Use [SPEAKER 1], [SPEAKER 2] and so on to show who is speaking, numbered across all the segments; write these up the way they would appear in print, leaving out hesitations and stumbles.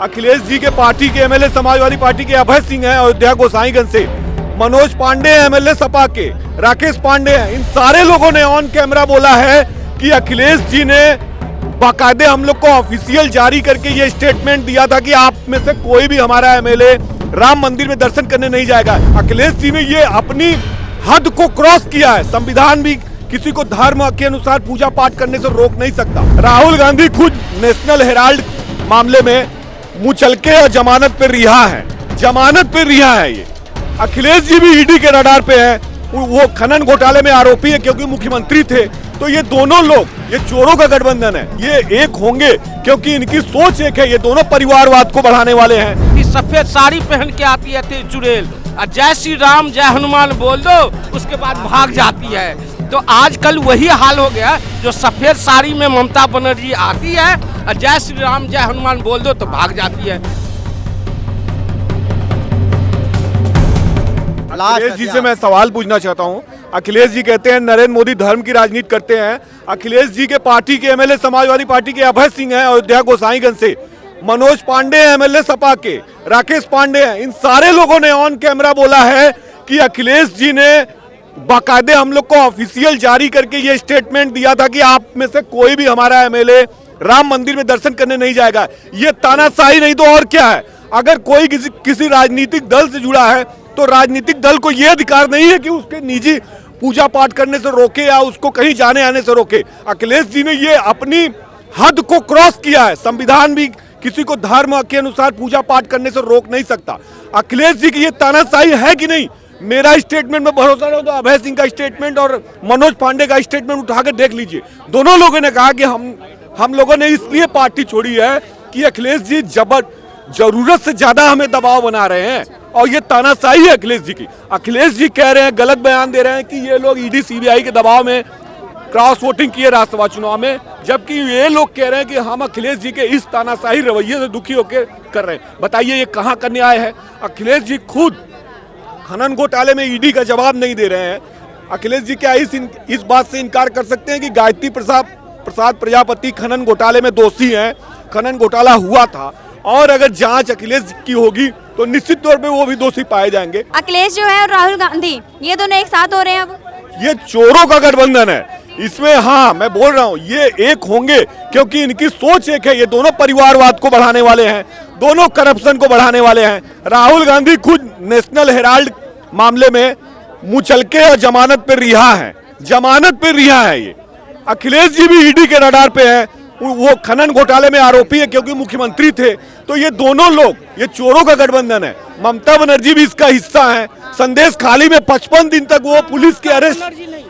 [SPEAKER 1] अखिलेश जी के पार्टी के MLA Samajwadi party के अभय सिंह हैं अयोध्या गोसाईगंज से, मनोज पांडे एमएलए सपा के, राकेश पांडे हैं, इन सारे लोगों ने ऑन कैमरा बोला है कि अखिलेश जी ने बाकायदे हम लोग को ऑफिशियल जारी करके ये स्टेटमेंट दिया था कि आप में से कोई भी हमारा एमएलए राम मंदिर में दर्शन करने नहीं जाएगा। अखिलेश जी ने ये अपनी हद को क्रॉस किया है। संविधान भी किसी को धर्म के अनुसार पूजा पाठ करने से रोक नहीं सकता। राहुल गांधी खुद नेशनल हेराल्ड मामले में मुचलके और जमानत पे रिहा है, जमानत पे रिहा है। ये अखिलेश जी भी ईडी के रडार पे हैं। वो खनन घोटाले में आरोपी है क्योंकि मुख्यमंत्री थे। तो ये दोनों लोग, ये चोरों का गठबंधन है, ये एक होंगे क्योंकि इनकी सोच एक है। ये दोनों परिवारवाद को बढ़ाने वाले हैं।
[SPEAKER 2] कि सफेद साड़ी पहन के आती है चुड़ैल और जय श्री राम जय हनुमान बोल दो, उसके बाद भाग जाती है। तो आजकल वही हाल हो गया, जो सफेद साड़ी में ममता बनर्जी आती है और जय श्री राम जय हनुमान बोल दो तो भाग जाती है।
[SPEAKER 1] अखिलेश जी से मैं सवाल पूछना चाहता हूं। अखिलेश जी कहते हैं नरेंद्र मोदी धर्म की राजनीति करते हैं। अखिलेश जी के पार्टी के एमएलए समाजवादी पार्टी के अभय सिंह हैं अयोध्या गोसाईगंज से, मनोज पांडे एमएलए सपा के, राकेश पांडे हैं, इन सारे लोगों ने ऑन कैमरा बोला है कि अखिलेश जी ने बाकायदे हम लोग को ऑफिशियल जारी करके ये स्टेटमेंट दिया था कि आप में से कोई भी हमारा एमएलए राम मंदिर में दर्शन करने नहीं जाएगा। ये तानाशाही नहीं तो और क्या है। अगर कोई किसी राजनीतिक दल से जुड़ा है तो राजनीतिक दल को यह अधिकार नहीं है कि उसके निजी पूजा पाठ करने से रोके या उसको कहीं जाने आने से रोके। अखिलेश जी ने ये अपनी हद को क्रॉस किया है। संविधान भी किसी को धर्म के अनुसार पूजा पाठ करने से रोक नहीं सकता। अखिलेश जी की ये तानाशाही है कि नहीं? मेरा स्टेटमेंट में भरोसा नहीं तो अभय सिंह का स्टेटमेंट और मनोज पांडे का स्टेटमेंट उठाकर देख लीजिए। दोनों लोगों ने कहा कि हम लोगों ने इसलिए पार्टी छोड़ी है कि अखिलेश जी जरूरत से ज्यादा हमें दबाव बना रहे हैं और ये तानाशाही है अखिलेश जी की। अखिलेश जी कह रहे हैं, गलत बयान दे रहे हैं कि ये लोग ईडी सीबीआई के दबाव में क्रॉस वोटिंग किए राज्यसभा चुनाव में, जबकि ये लोग कह रहे हैं कि हम अखिलेश जी के इस तानाशाही रवैये से दुखी होकर कर रहे हैं। बताइए ये कहाँ का न्याय है? अखिलेश जी खुद खनन घोटाले में ईडी का जवाब नहीं दे रहे हैं। अखिलेश जी क्या इस बात से इनकार कर सकते हैं कि गायत्री प्रसाद प्रजापति खनन घोटाले में दोषी हैं? खनन घोटाला हुआ था और अगर जांच अखिलेश की होगी तो निश्चित तौर पे वो भी दोषी पाए जाएंगे।
[SPEAKER 3] अखिलेश जो है और राहुल गांधी ये दोनों एक साथ हो रहे हैं। अब
[SPEAKER 1] ये चोरों का गठबंधन है। इसमें हाँ मैं बोल रहा हूँ ये एक होंगे क्योंकि इनकी सोच एक है। ये दोनों परिवारवाद को बढ़ाने वाले हैं, दोनों करप्शन को बढ़ाने वाले हैं। राहुल गांधी खुद नेशनल हेराल्ड मामले में मुचलके और जमानत पे रिहा है, जमानत पे रिहा है। ये अखिलेश जी भी ईडी के रडार पे हैं। वो खनन घोटाले में आरोपी है क्योंकि मुख्यमंत्री थे। तो ये दोनों लोग, ये चोरों का गठबंधन है। ममता बनर्जी भी इसका हिस्सा है। संदेश खाली में 55 दिन तक वो पुलिस के अरेस्ट।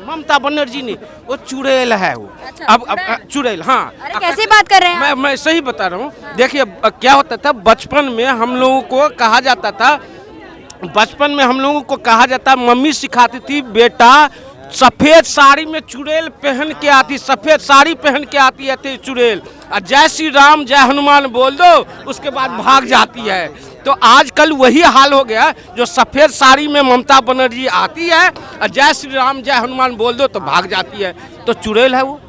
[SPEAKER 2] ममता बनर्जी नहीं, वो चुड़ैल है वो।
[SPEAKER 3] अच्छा,
[SPEAKER 2] अब चुड़ैल, हाँ।
[SPEAKER 3] अरे कैसे बात कर रहे हैं?
[SPEAKER 2] मैं सही बता रहा हूँ। देखिए क्या होता था, बचपन में हम लोगों को कहा जाता था, मम्मी सिखाती थी बेटा सफेद साड़ी में चुड़ैल पहन के आती, सफेद साड़ी पहन के आती है चुड़ैल और जय श्री राम जय हनुमान बोल दो, उसके बाद भाग जाती है। तो आजकल वही हाल हो गया, जो सफेद साड़ी में ममता बनर्जी आती है और जय श्री राम जय हनुमान बोल दो तो भाग जाती है। तो चुड़ैल है वो।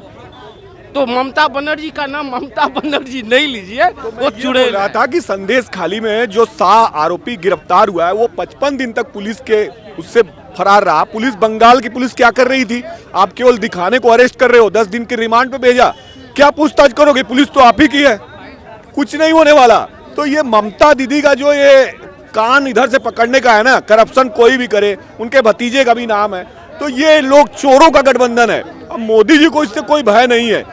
[SPEAKER 2] तो ममता बनर्जी का नाम ममता बनर्जी नहीं लीजिए, वो चुड़ैल
[SPEAKER 1] रहा था कि संदेश खाली में जो 7 आरोपी गिरफ्तार हुआ है वो 55 दिन तक पुलिस के उससे फरार रहा। पुलिस, बंगाल की पुलिस क्या कर रही थी? आप केवल दिखाने को अरेस्ट कर रहे हो, 10 दिन के रिमांड पे भेजा, क्या पूछताछ करोगे? पुलिस तो आप ही की है, कुछ नहीं होने वाला। तो ये ममता दीदी का जो ये कान इधर से पकड़ने का है ना, करप्शन कोई भी करे, उनके भतीजे का भी नाम है। तो ये लोग चोरों का गठबंधन है। अब मोदी जी को इससे कोई भय नहीं है।